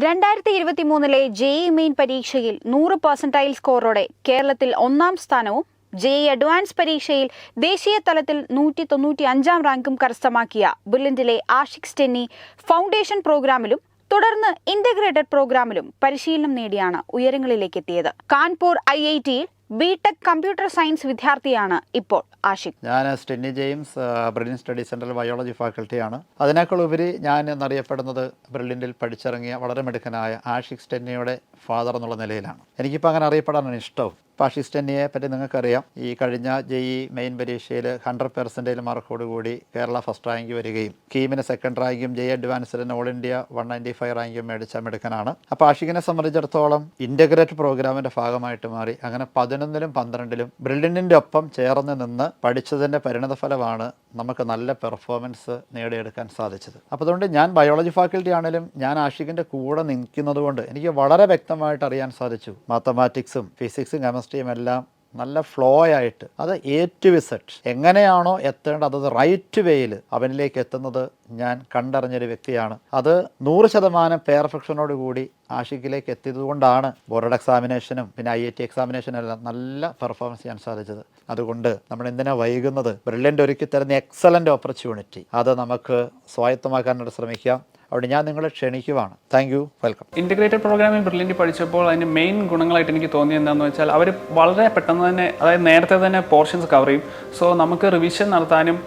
2023 JEE main പരീക്ഷയിൽ 100% സ്കോറോടെ കേരളത്തിൽ ഒന്നാം സ്ഥാനവും ജെഇഇ അഡ്വാൻസ് പരീക്ഷയിൽ ദേശീയ തലത്തിൽ 195 റാങ്കും കരസ്ഥമാക്കിയ ബിർലിൻഡിലെ ആഷിഖ് സ്റ്റെന്നി ഫൗണ്ടേഷൻ പ്രോഗ്രാമിലും തുടർന്ന് ഇന്റഗ്രേറ്റഡ് പ്രോഗ്രാമിലും പരിശീലനം നേടിയാണ് ഉയരങ്ങളിലേക്ക് എത്തിയത്. കാൺപൂർ ഐഐടിയിൽ ബിടെക് കമ്പ്യൂട്ടർ സയൻസ് വിദ്യാർത്ഥിയാണ് ഇപ്പോൾ ആഷിഖ്. ഞാൻ സ്റ്റെന്നി ജെയിംസ് ബ്രില്യൻ സ്റ്റഡി സെൻറ്ററിൽ ബയോളജി ഫാക്കൽറ്റിയാണ്. അതിനേക്കാൾ ഉപരി ഞാൻ എന്നറിയപ്പെടുന്നത് ബ്രില്യൻറ്റിൽ പഠിച്ചിറങ്ങിയ വളരെ മിടുക്കനായ ആഷിഖ് സ്റ്റെന്നിയുടെ ഫാദർ എന്നുള്ള നിലയിലാണ്. എനിക്കിപ്പോൾ അങ്ങനെ അറിയപ്പെടാനാണ് ഇഷ്ടവും. ആഷിഖ് സ്റ്റെന്നിയെ പറ്റി നിങ്ങൾക്കറിയാം. ഈ കഴിഞ്ഞ ജെഇഇ മെയിൻ പരീക്ഷയിൽ 100% മാർക്കോടുകൂടി കേരള ഫസ്റ്റ് റാങ്ക് വരികയും കീമിന് സെക്കൻഡ് റാങ്കും ജെഇഇ അഡ്വാൻസിന് ഓൾ ഇന്ത്യ 195 റാങ്കും മേടിച്ച മിടുക്കനാണ്. അപ്പോൾ ആഷിഖിനെ സംബന്ധിച്ചിടത്തോളം ഇൻ്റഗ്രേറ്റഡ് പ്രോഗ്രാമിൻ്റെ ഭാഗമായിട്ട് മാറി അങ്ങനെ 11ലും 12ലും ബ്രില്യൻറ്റിൻ്റെ ഒപ്പം ചേർന്ന് നിന്ന് പഠിച്ചതിൻ്റെ പരിണതഫലമാണ് നമുക്ക് നല്ല പെർഫോമൻസ് നേടിയെടുക്കാൻ സാധിച്ചത്. അപ്പോൾ അതുകൊണ്ട് ഞാൻ ബയോളജി ഫാക്കൽറ്റി ആണെങ്കിലും ഞാൻ ആഷിഖിൻ്റെ കൂടെ നിൽക്കുന്നത് കൊണ്ട് എനിക്ക് വളരെ വ്യക്തമായിട്ട് അറിയാൻ സാധിച്ചു. മാത്തമാറ്റിക്സും ഫിസിക്സും കെമിസ്ട്രിയും എല്ലാം നല്ല ഫ്ലോ ആയിട്ട് അത് എ ടു ഇസഡ് എങ്ങനെയാണോ എത്തേണ്ടത് അത് റൈറ്റ് വേയിൽ അവനിലേക്ക് എത്തുന്നത് ഞാൻ കണ്ടറിഞ്ഞൊരു വ്യക്തിയാണ്. അത് 100% പെർഫെക്ഷനോട് കൂടി ആഷിഖിലേക്ക് എത്തിയത് കൊണ്ടാണ് ബോർഡ് എക്സാമിനേഷനും പിന്നെ IIT എക്സാമിനേഷനും എല്ലാം നല്ല പെർഫോമൻസ് ചെയ്യാൻ സാധിച്ചത്. അതുകൊണ്ട് നമ്മൾ എന്തിനാ വൈകുന്നത്? ബ്രില്യൻ്റ് ഒരുക്കി തരുന്ന എക്സലൻ്റ് ഓപ്പർച്യൂണിറ്റി അത് നമുക്ക് സ്വായത്തമാക്കാനായിട്ട് ശ്രമിക്കാം. അവിടെ ഞാൻ നിങ്ങളെ ക്ഷണിക്കുവാണ്. Thank you, welcome. ഇൻ്റഗ്രേറ്റഡ് പ്രോഗ്രാമിൽ ബ്രില്യൻ്റ് പഠിച്ചപ്പോൾ അതിൻ്റെ മെയിൻ ഗുണങ്ങളായിട്ട് എനിക്ക് തോന്നിയത് എന്താണെന്ന് വെച്ചാൽ അവർ വളരെ പെട്ടെന്ന് തന്നെ, അതായത് നേരത്തെ തന്നെ പോർഷൻസ് കവർ ചെയ്യും. സോ നമുക്ക് റിവിഷൻ നടത്താനും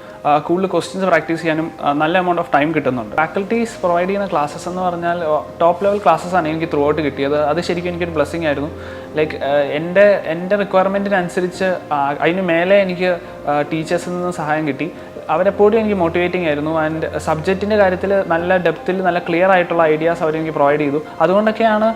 കൂടുതൽ ക്വസ്റ്റ്യൻസ് പ്രാക്ടീസ് ചെയ്യാനും നല്ല എമൗണ്ട് ഓഫ് ടൈം കിട്ടുന്നുണ്ട്. ഫാക്കൽറ്റീസ് പ്രൊവൈഡ് ചെയ്യുന്ന ക്ലാസ്സസ് എന്ന് പറഞ്ഞാൽ ടോപ്പ് ലെവൽ ക്ലാസ്സസ് ആണ് എനിക്ക് ത്രൂ ഔട്ട് കിട്ടിയത്. അത് ശരിക്കും എനിക്കൊരു ബ്ലെസ്സിങ് ആയിരുന്നു. ലൈക്ക് എൻ്റെ റിക്വയർമെൻറ്റിനനുസരിച്ച് അതിന് മേലെ എനിക്ക് ടീച്ചേഴ്സിൽ നിന്ന് സഹായം കിട്ടി. അവരെപ്പോഴും എനിക്ക് മോട്ടിവേറ്റിംഗ് ആയിരുന്നു. ആൻഡ് സബ്ജക്റ്റിൻ്റെ കാര്യത്തിൽ നല്ല ഡെപ്തിൽ നല്ല ക്ലിയർ ആയിട്ടുള്ള ഐഡിയാസ് അവരെനിക്ക് പ്രൊവൈഡ് ചെയ്തു. അതുകൊണ്ടൊക്കെയാണ്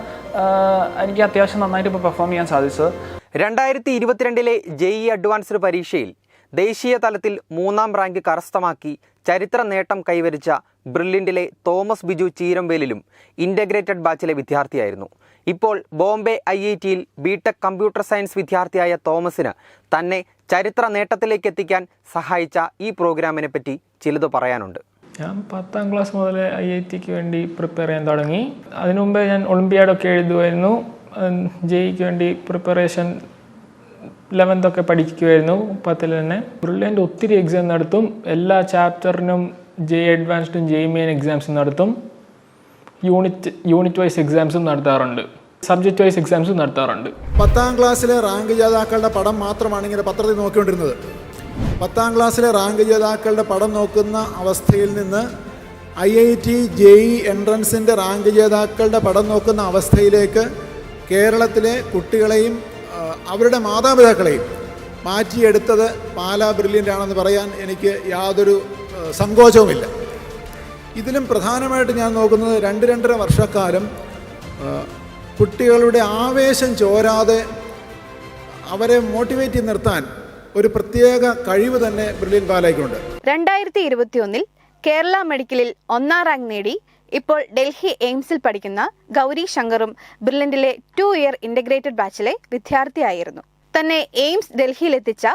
എനിക്ക് അത്യാവശ്യം നന്നായിട്ട് ഇപ്പോൾ പെർഫോം ചെയ്യാൻ സാധിച്ചത്. 2022 ജെഇഇ അഡ്വാൻസ്ഡ് പരീക്ഷയിൽ ദേശീയ തലത്തിൽ 3ാം റാങ്ക് കരസ്ഥമാക്കി ചരിത്ര നേട്ടം കൈവരിച്ച ബ്രില്യൻറ്റിലെ തോമസ് ബിജു ചീരംവേലിലും ഇൻ്റഗ്രേറ്റഡ് ബാച്ചിലെ വിദ്യാർത്ഥിയായിരുന്നു. ഇപ്പോൾ ബോംബെ IITയിൽ ബിടെക് കമ്പ്യൂട്ടർ സയൻസ് വിദ്യാർത്ഥിയായ തോമസിന് തന്നെ ചരിത്ര നേട്ടത്തിലേക്ക് എത്തിക്കാൻ സഹായിച്ച ഈ പ്രോഗ്രാമിനെ പറ്റി ചിലത് പറയാനുണ്ട്. ഞാൻ 10ാം ക്ലാസ് മുതൽ IITക്ക് വേണ്ടി പ്രിപ്പയർ ചെയ്യാൻ തുടങ്ങി. അതിനു മുമ്പേ ഞാൻ ഒളിമ്പിയാഡൊക്കെ എഴുതുമായിരുന്നു. ജെഇക്ക് വേണ്ടി പ്രിപ്പറേഷൻ 11th ഒക്കെ പഠിക്കുമായിരുന്നു 10ൽ തന്നെ. ബ്രില്യൻ്റ് ഒത്തിരി എക്സാം നടത്തും. എല്ലാ ചാപ്റ്ററിനും ജെഇ അഡ്വാൻസ്ഡും ജെഇ മെയിൻ എക്സാംസും നടത്തും. യൂണിറ്റ് വൈസ് എക്സാംസും നടത്താറുണ്ട്. സബ്ജക്റ്റ് വൈസ് എക്സാംസും നടത്താറുണ്ട്. 10ാം ക്ലാസ്സിലെ റാങ്ക് ജേതാക്കളുടെ പടം മാത്രമാണ് ഇങ്ങനെ പത്രത്തിൽ നോക്കിക്കൊണ്ടിരുന്നത്. 10ാം ക്ലാസ്സിലെ റാങ്ക് ജേതാക്കളുടെ പടം നോക്കുന്ന അവസ്ഥയിൽ നിന്ന് IIT ജെഇ എൻട്രൻസിൻ്റെ റാങ്ക് ജേതാക്കളുടെ പടം നോക്കുന്ന അവസ്ഥയിലേക്ക് കേരളത്തിലെ കുട്ടികളെയും അവരുടെ മാതാപിതാക്കളെയും മാറ്റിയെടുത്തത് പാലാ ബ്രില്യൻ്റ് ആണെന്ന് പറയാൻ എനിക്ക് യാതൊരു സങ്കോചവുമില്ല. ഇതിലും പ്രധാനമായിട്ട് ഞാൻ നോക്കുന്നത് 2-2.5 വർഷക്കാലം കുട്ടികളുടെ ആവേശം ചോരാതെ അവരെ മോട്ടിവേറ്റ് ചെയ്ത് നിർത്താൻ ഒരു പ്രത്യേക കഴിവ് തന്നെ ബ്രില്യൻ്റ് പാലയ്ക്കുണ്ട്. 2021 കേരള മെഡിക്കലിൽ 1ാം റാങ്ക് നേടി ഇപ്പോൾ ഡൽഹി എയിംസിൽ പഠിക്കുന്ന ഗൗരി ശങ്കറും ബ്രില്യൻറ്റിലെ 2 ഇയർ ഇൻ്റഗ്രേറ്റഡ് ബാച്ചിലെ വിദ്യാർത്ഥിയായിരുന്നു. തന്നെ എയിംസ് ഡൽഹിയിലെത്തിച്ച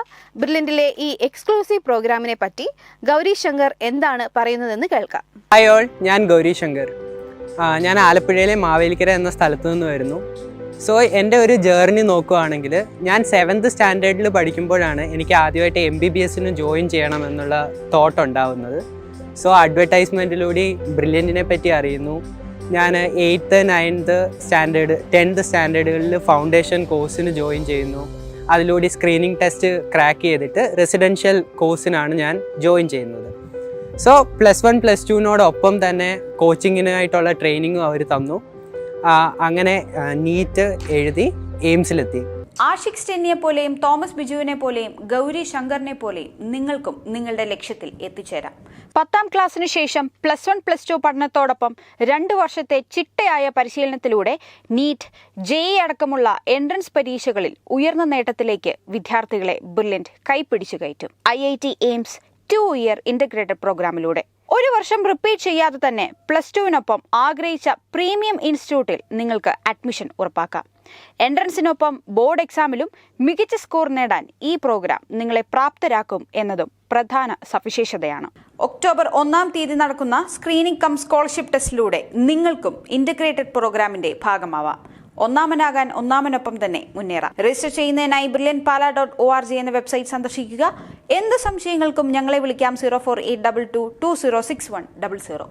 ബ്രില്യൻറ്റിലെ ഈ എക്സ്ക്ലൂസീവ് പ്രോഗ്രാമിനെ പറ്റി ഗൗരി ശങ്കർ എന്താണ് പറയുന്നതെന്ന് കേൾക്കാം. ഹായ് ഓൾ, ഞാൻ ഗൗരി ശങ്കർ. ഞാൻ ആലപ്പുഴയിലെ മാവേലിക്കര എന്ന സ്ഥലത്തു നിന്ന് വരുന്നു. സോ എൻ്റെ ഒരു ജേർണി നോക്കുകയാണെങ്കിൽ ഞാൻ 7th സ്റ്റാൻഡേർഡിൽ പഠിക്കുമ്പോഴാണ് എനിക്ക് ആദ്യമായിട്ട് MBBSന് ജോയിൻ ചെയ്യണമെന്നുള്ള തോട്ട് ഉണ്ടാവുന്നത്. സോ അഡ്വർടൈസ്മെൻറ്റിലൂടെ ബ്രില്യൻറ്റിനെ പറ്റി അറിയുന്നു. ഞാൻ 8th 9th സ്റ്റാൻഡേർഡ് 10th സ്റ്റാൻഡേർഡുകളിൽ ഫൗണ്ടേഷൻ കോഴ്സിന് ജോയിൻ ചെയ്യുന്നു. അതിലൂടെ സ്ക്രീനിങ് ടെസ്റ്റ് ക്രാക്ക് ചെയ്തിട്ട് റെസിഡൻഷ്യൽ കോഴ്സിനാണ് ഞാൻ ജോയിൻ ചെയ്യുന്നത്. സോ +1 +2നോടൊപ്പം തന്നെ കോച്ചിങ്ങിനായിട്ടുള്ള ട്രെയിനിങ്ങും അവർ തന്നു. അങ്ങനെ നീറ്റ് എഴുതി എയിംസിലെത്തി. ആഷിഖ് സ്റ്റെന്നിയെ പോലെയും തോമസ് ബിജുവിനെ പോലെയും ഗൗരി ശങ്കറിനെ പോലെയും നിങ്ങൾക്കും നിങ്ങളുടെ ലക്ഷ്യത്തിൽ എത്തിച്ചേരാം. 10ാം ക്ലാസ്സിനു ശേഷം +1 +2 പഠനത്തോടൊപ്പം 2 വർഷത്തെ ചിട്ടയായ പരിശീലനത്തിലൂടെ നീറ്റ്, ജെഇഇ അടക്കമുള്ള എൻട്രൻസ് പരീക്ഷകളിൽ ഉയർന്ന നേട്ടത്തിലേക്ക് വിദ്യാർത്ഥികളെ ബ്രില്യൻ്റ് കൈപ്പിടിച്ചു കയറ്റും. IIT എയിംസ് 2 ഇയർ ഇൻ്റഗ്രേറ്റഡ് പ്രോഗ്രാമിലൂടെ ഒരു വർഷം റിപ്പീറ്റ് ചെയ്യാതെ തന്നെ +2വിനൊപ്പം ആഗ്രഹിച്ച പ്രീമിയം ഇൻസ്റ്റിറ്റ്യൂട്ടിൽ നിങ്ങൾക്ക് അഡ്മിഷൻ ഉറപ്പാക്കാം. എൻട്രൻസിനൊപ്പം ബോർഡ് എക്സാമിലും മികച്ച സ്കോർ നേടാൻ ഈ പ്രോഗ്രാം നിങ്ങളെ പ്രാപ്തരാക്കും എന്നതും പ്രധാന സവിശേഷതയാണ്. ഒക്ടോബർ 1 നടക്കുന്ന സ്ക്രീനിംഗ് കം സ്കോളർഷിപ്പ് ടെസ്റ്റിലൂടെ നിങ്ങൾക്കും ഇന്റഗ്രേറ്റഡ് പ്രോഗ്രാമിന്റെ ഭാഗമാവാം. ഒന്നാമനാകാൻ ഒന്നാമനൊപ്പം തന്നെ മുന്നേറാം. രജിസ്റ്റർ ചെയ്യുന്നതിനായി brilliantpala.org എന്ന വെബ്സൈറ്റ് സന്ദർശിക്കുക. എന്ത് സംശയങ്ങൾക്കും ഞങ്ങളെ വിളിക്കാം 04822 206100.